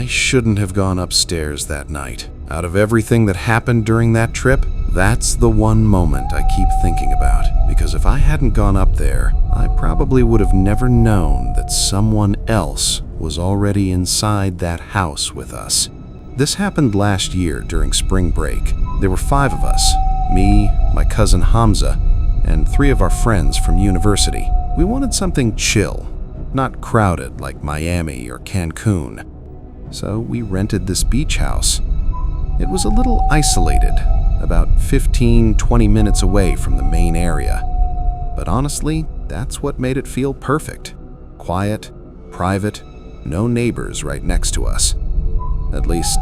shouldn't have gone upstairs that night. Out of everything that happened during that trip, that's the one moment I keep thinking about. Because if I hadn't gone up there, I probably would have never known that someone else was already inside that house with us. This happened last year during spring break. There were 5 of us, me, my cousin Hamza, and 3 of our friends from university. We wanted something chill, not crowded like Miami or Cancun. So we rented this beach house. It was a little isolated, about 15-20 minutes away from the main area. But honestly, that's what made it feel perfect. Quiet, private, no neighbors right next to us. At least,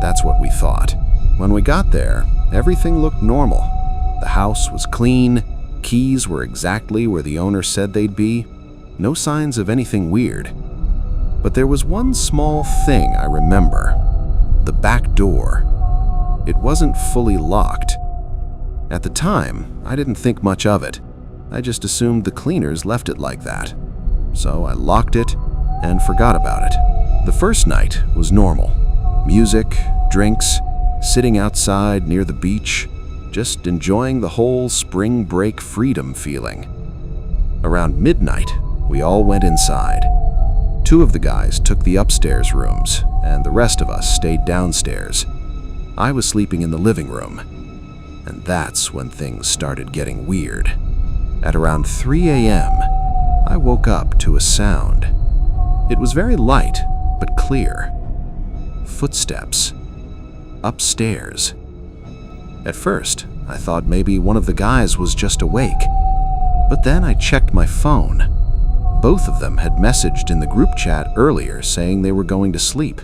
that's what we thought. When we got there, everything looked normal. The house was clean, keys were exactly where the owner said they'd be, no signs of anything weird. But there was one small thing I remember: the back door. It wasn't fully locked. At the time, I didn't think much of it. I just assumed the cleaners left it like that. So I locked it and forgot about it. The first night was normal. Music, drinks, sitting outside near the beach, just enjoying the whole spring break freedom feeling. Around midnight, we all went inside. 2 of the guys took the upstairs rooms, and the rest of us stayed downstairs. I was sleeping in the living room, and that's when things started getting weird. At around 3 a.m., I woke up to a sound. It was very light, but clear. Footsteps. Upstairs. At first, I thought maybe one of the guys was just awake. But then I checked my phone. Both of them had messaged in the group chat earlier saying they were going to sleep,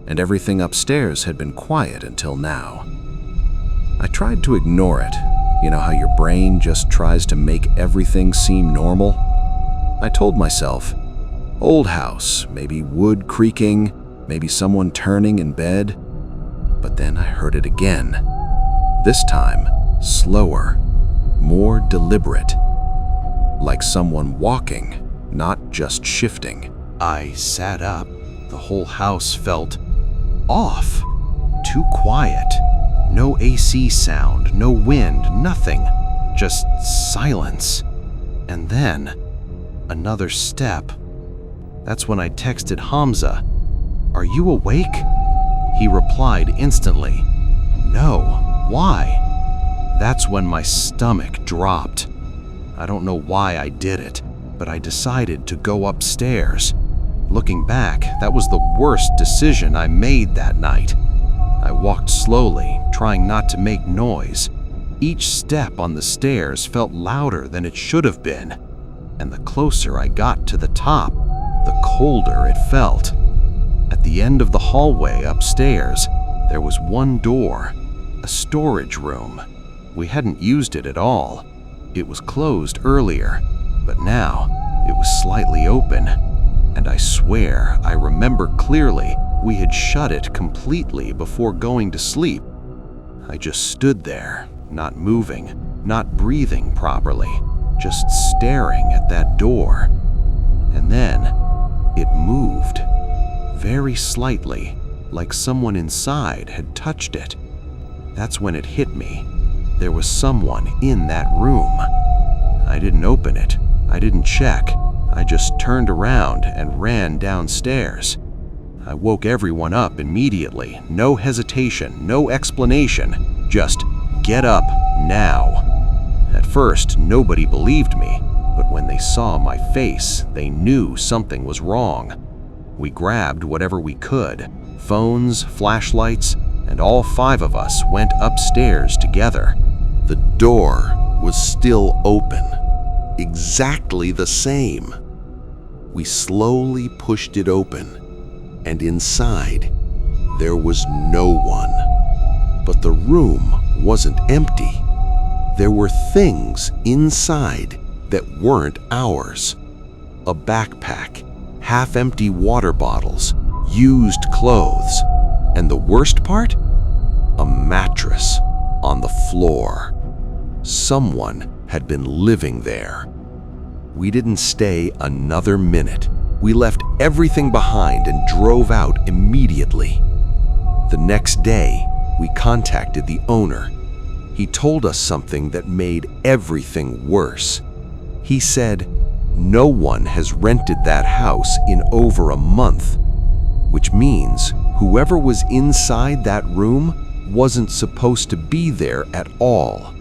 and everything upstairs had been quiet until now. I tried to ignore it. You know how your brain just tries to make everything seem normal? I told myself, old house, maybe wood creaking, maybe someone turning in bed. But then I heard it again. This time, slower, more deliberate. Like someone walking, not just shifting. I sat up. The whole house felt off. Too quiet. No AC sound, no wind, nothing. Just silence. And then, another step. That's when I texted Hamza, "Are you awake?" He replied instantly, "No, why?" That's when my stomach dropped. I don't know why I did it, but I decided to go upstairs. Looking back, that was the worst decision I made that night. I walked slowly, trying not to make noise. Each step on the stairs felt louder than it should have been, and the closer I got to the top, the colder it felt. At the end of the hallway upstairs, there was one door, a storage room. We hadn't used it at all. It was closed earlier, but now it was slightly open, and I swear I remember clearly we had shut it completely before going to sleep. I just stood there, not moving, not breathing properly, just staring at that door. And then it moved, very slightly, like someone inside had touched it. That's when it hit me. There was someone in that room. I didn't open it. I didn't check. I just turned around and ran downstairs. I woke everyone up immediately. No hesitation, no explanation. Just get up now. At first, nobody believed me, but when they saw my face, they knew something was wrong. We grabbed whatever we could, phones, flashlights, and all 5 of us went upstairs together. The door was still open, exactly the same. We slowly pushed it open, and inside, there was no one. But the room wasn't empty. There were things inside that weren't ours. A backpack, half-empty water bottles, used clothes, and the worst part? A mattress on the floor. Someone had been living there. We didn't stay another minute. We left everything behind and drove out immediately. The next day, we contacted the owner. He told us something that made everything worse. He said, no one has rented that house in over a month, which means whoever was inside that room wasn't supposed to be there at all.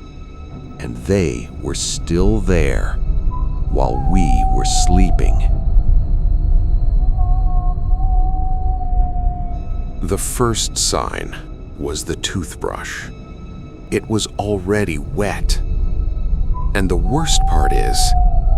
And they were still there while we were sleeping. The first sign was the toothbrush. It was already wet. And the worst part is,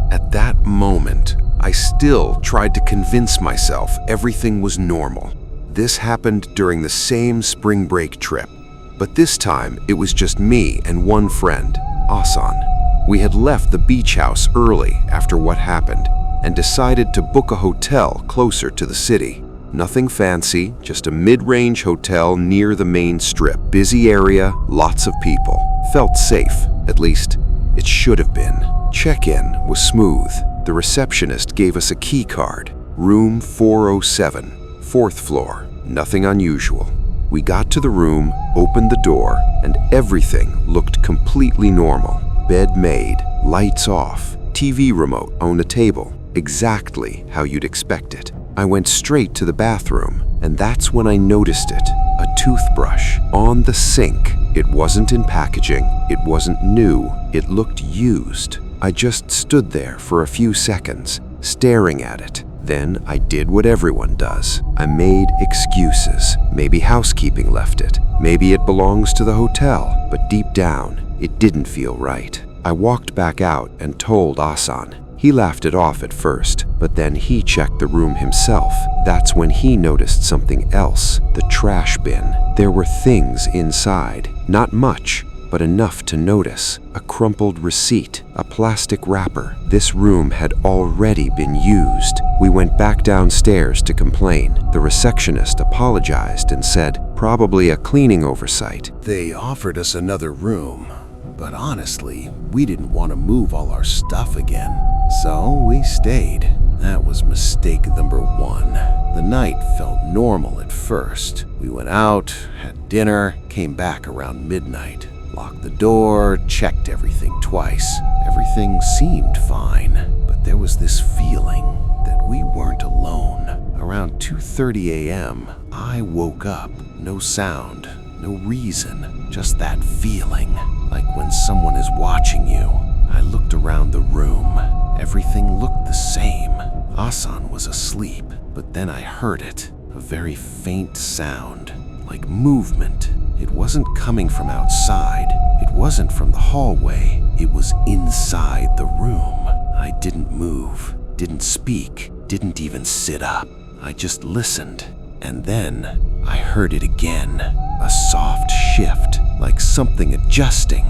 at that moment, I still tried to convince myself everything was normal. This happened during the same spring break trip, but this time it was just me and one friend, Asan. We had left the beach house early after what happened and decided to book a hotel closer to the city. Nothing fancy, just a mid-range hotel near the main strip. Busy area, lots of people. Felt safe, at least it should have been. Check-in was smooth. The receptionist gave us a key card. Room 407, 4th floor. Nothing unusual. We got to the room, opened the door, and everything looked completely normal. Bed made, lights off, TV remote on the table. Exactly how you'd expect it. I went straight to the bathroom, and that's when I noticed it. A toothbrush on the sink. It wasn't in packaging. It wasn't new. It looked used. I just stood there for a few seconds, staring at it. Then I did what everyone does. I made excuses. Maybe housekeeping left it. Maybe it belongs to the hotel. But deep down, it didn't feel right. I walked back out and told Asan. He laughed it off at first, but then he checked the room himself. That's when he noticed something else. The trash bin. There were things inside. Not much, but enough to notice. A crumpled receipt, a plastic wrapper. This room had already been used. We went back downstairs to complain. The receptionist apologized and said, probably a cleaning oversight. They offered us another room, but honestly, we didn't want to move all our stuff again. So we stayed. That was mistake number one. The night felt normal at first. We went out, had dinner, came back around midnight. Locked the door, checked everything twice. Everything seemed fine, but there was this feeling that we weren't alone. Around 2:30 a.m., I woke up. No sound, no reason, just that feeling, like when someone is watching you. I looked around the room. Everything looked the same. Asan was asleep, but then I heard it, a very faint sound, like movement. It wasn't coming from outside. It wasn't from the hallway. It was inside the room. I didn't move, didn't speak, didn't even sit up. I just listened, and then I heard it again, a soft shift, like something adjusting.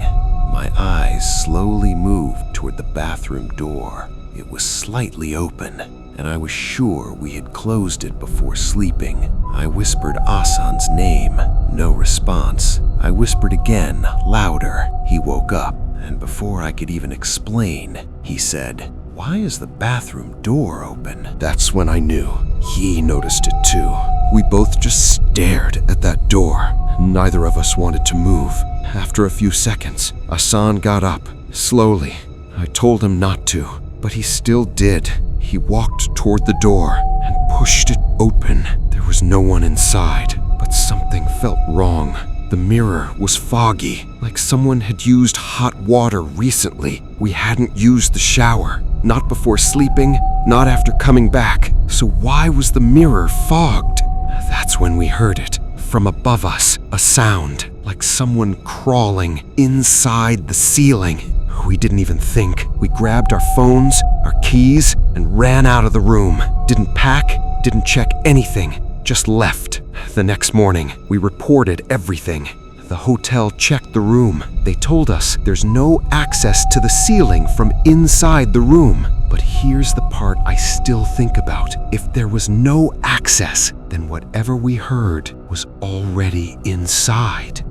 My eyes slowly moved toward the bathroom door. It was slightly open, and I was sure we had closed it before sleeping. I whispered Asan's name. No response. I whispered again, louder. He woke up, and before I could even explain, he said, "Why is the bathroom door open?" That's when I knew. He noticed it too. We both just stared at that door. Neither of us wanted to move. After a few seconds, Asan got up, slowly. I told him not to, but he still did. He walked toward the door and pushed it open. There was no one inside, but something felt wrong. The mirror was foggy, like someone had used hot water recently. We hadn't used the shower, not before sleeping, not after coming back. So why was the mirror fogged? That's when we heard it. From above us, a sound, like someone crawling inside the ceiling. We didn't even think. We grabbed our phones, our keys, and ran out of the room. Didn't pack, didn't check anything, just left. The next morning, we reported everything. The hotel checked the room. They told us there's no access to the ceiling from inside the room. But here's the part I still think about. If there was no access, then whatever we heard was already inside.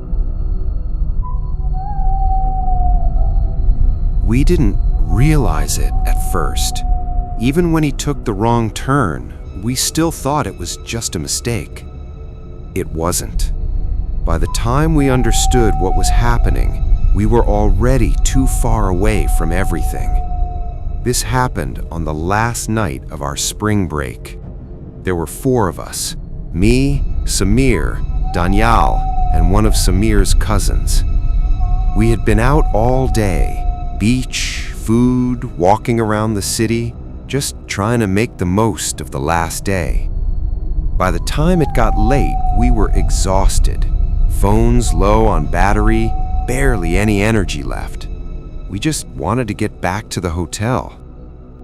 We didn't realize it at first, Even when he took the wrong turn, we still thought it was just a mistake. It wasn't. By the time we understood what was happening, we were already too far away from everything. This happened on the last night of our spring break. There were 4 of us: me, Samir, Daniel, and one of Samir's cousins. We had been out all day, beach, food, walking around the city, just trying to make the most of the last day. By the time it got late, we were exhausted. Phones low on battery, barely any energy left. We just wanted to get back to the hotel.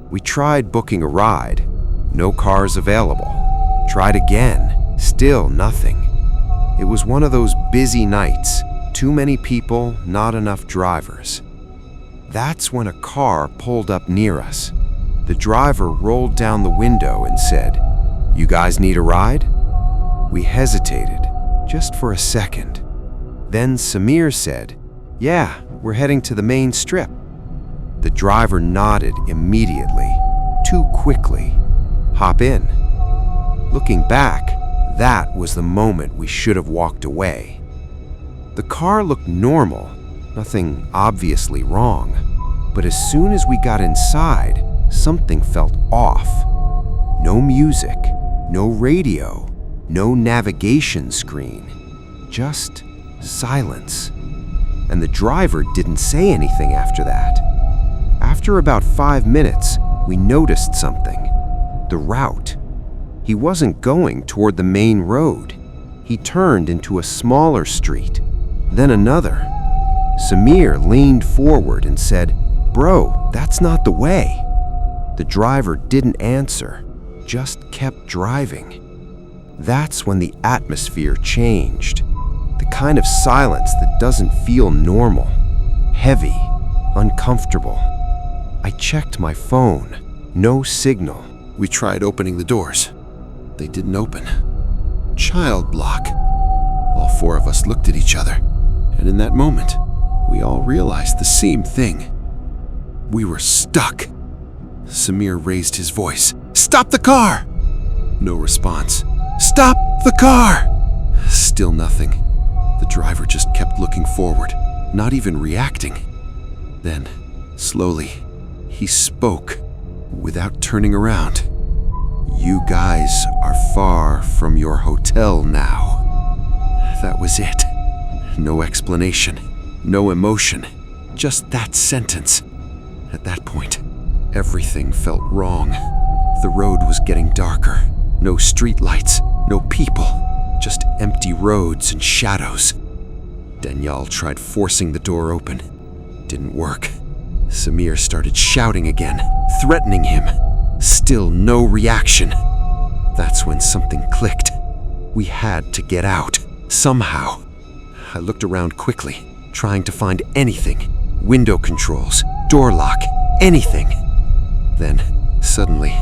We tried booking a ride. No cars available. Tried again. Still nothing. It was one of those busy nights. Too many people, not enough drivers. That's when a car pulled up near us. The driver rolled down the window and said, "You guys need a ride?" We hesitated, just for a second. Then Samir said, "Yeah, we're heading to the main strip." The driver nodded immediately, too quickly. "Hop in." Looking back, that was the moment we should have walked away. The car looked normal, nothing obviously wrong. But as soon as we got inside, something felt off. No music, no radio, no navigation screen, just silence. And the driver didn't say anything after that. After about 5 minutes, we noticed something. The route. He wasn't going toward the main road. He turned into a smaller street, then another. Samir leaned forward and said, "Bro, that's not the way." The driver didn't answer, just kept driving. That's when the atmosphere changed. The kind of silence that doesn't feel normal. Heavy, uncomfortable. I checked my phone. No signal. We tried opening the doors. They didn't open. Child lock. All 4 of us looked at each other, and in that moment, we all realized the same thing. We were stuck. Samir raised his voice. "Stop the car!" No response. "Stop the car!" Still nothing. The driver just kept looking forward, not even reacting. Then, slowly, he spoke without turning around. "You guys are far from your hotel now." That was it. No explanation, no emotion, just that sentence. At that point, everything felt wrong. The road was getting darker. No streetlights, no people, just empty roads and shadows. Daniel tried forcing the door open. Didn't work. Samir started shouting again, threatening him. Still no reaction. That's when something clicked. We had to get out, somehow. I looked around quickly, trying to find anything. Window controls, door lock, anything. Then, suddenly,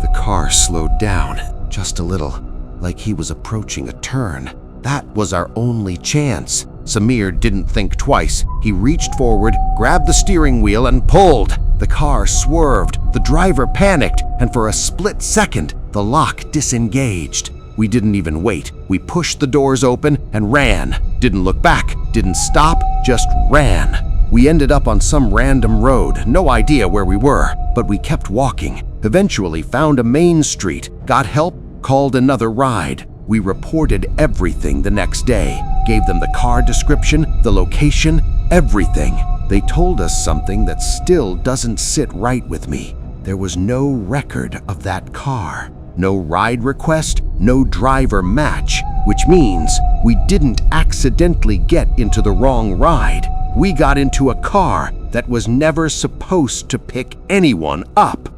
the car slowed down, just a little, like he was approaching a turn. That was our only chance. Samir didn't think twice. He reached forward, grabbed the steering wheel, and pulled. The car swerved, the driver panicked, and for a split second, the lock disengaged. We didn't even wait. We pushed the doors open and ran. Didn't look back, didn't stop, just ran. We ended up on some random road, no idea where we were, but we kept walking. Eventually found a main street, got help, called another ride. We reported everything the next day, gave them the car description, the location, everything. They told us something that still doesn't sit right with me. There was no record of that car. No ride request, no driver match, which means we didn't accidentally get into the wrong ride. We got into a car that was never supposed to pick anyone up.